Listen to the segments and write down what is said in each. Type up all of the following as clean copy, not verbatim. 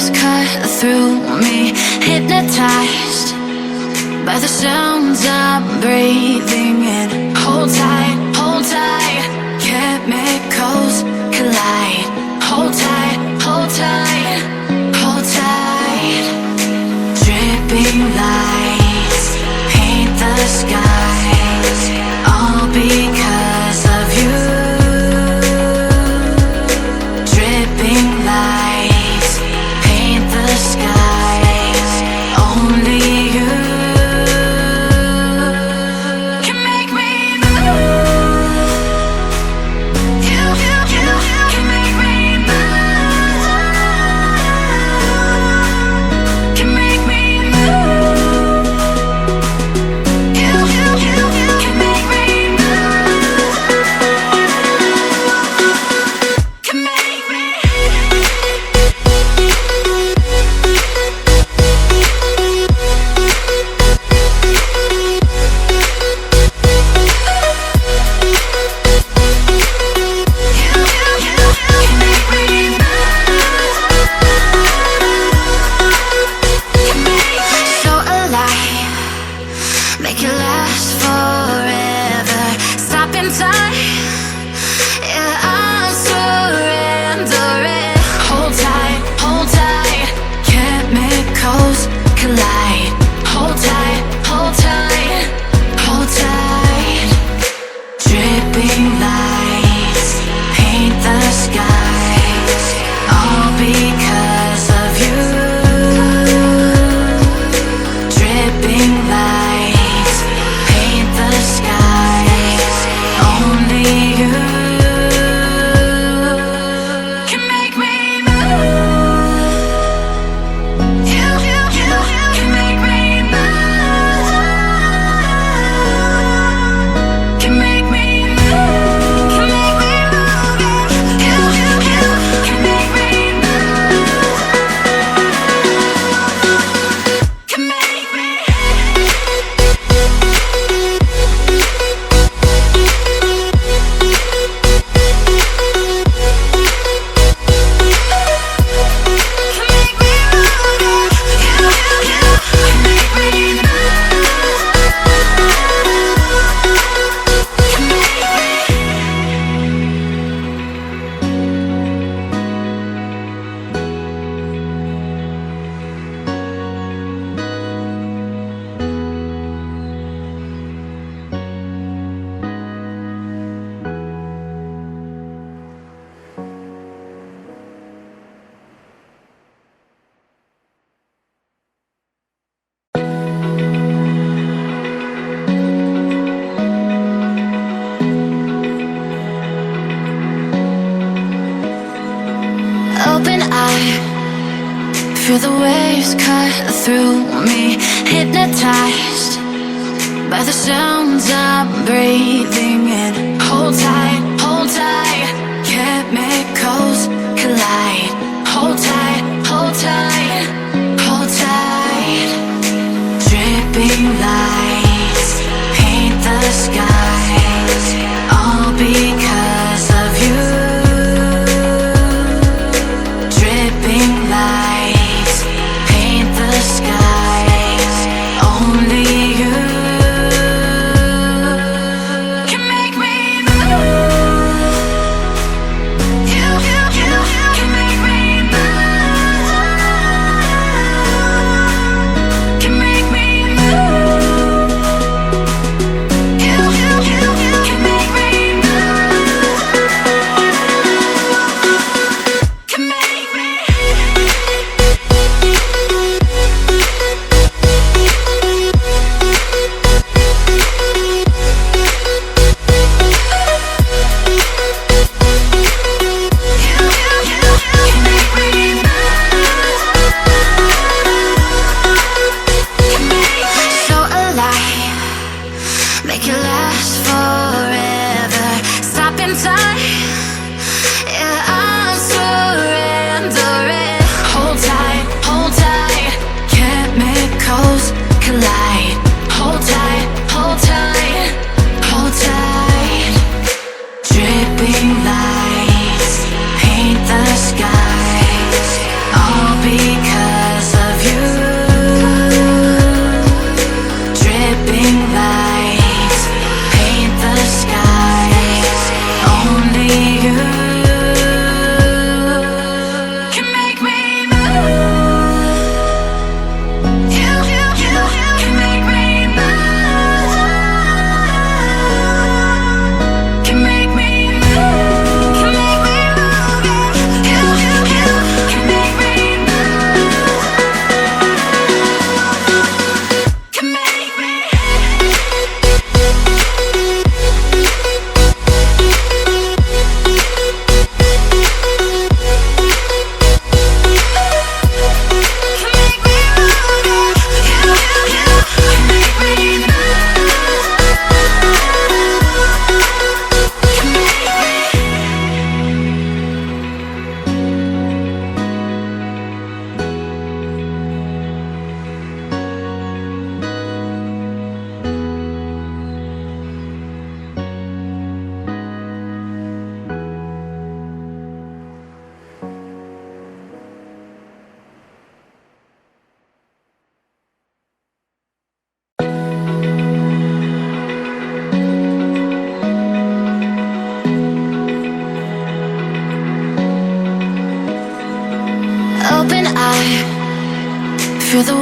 waves cut through me, hypnotized by the sounds I'm breathing in. Hold tight, chemicals collide. Hold tight, hold tight, hold tight. Dripping lights paint the skies, all because of you. Dripping lights paint the skies, only you can make me move. You can make me move. Can make me move. You can make me move. Can make me. So alive, make it last forever. Stop in time, yeah, I'm surrendering. Hold tight, chemicals collide. Hold tight, hold tight, hold tight. Dripping lights paint the skies, all because of you. Dripping lights paint the skies, only you can make me move. You can make me move. Can make me move. Can make me move. You can make me move. Can make me. Open eye, feel the waves cut through me, hypnotized by the sounds I'm breathing in. Hold tight, chemicals collide. Hold tight, hold tight, hold tight. Dripping lights paint the skies, all because of you. Dripping lights paint the skies, only you can make me move.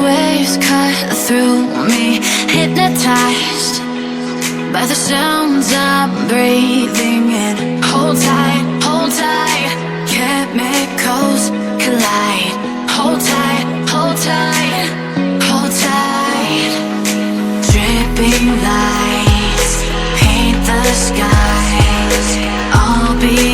waves cut through me, hypnotized by the sounds I'm breathing in. Hold tight, hold tight, chemicals collide. Hold tight, hold tight, hold tight. Dripping lights paint the skies. I'll be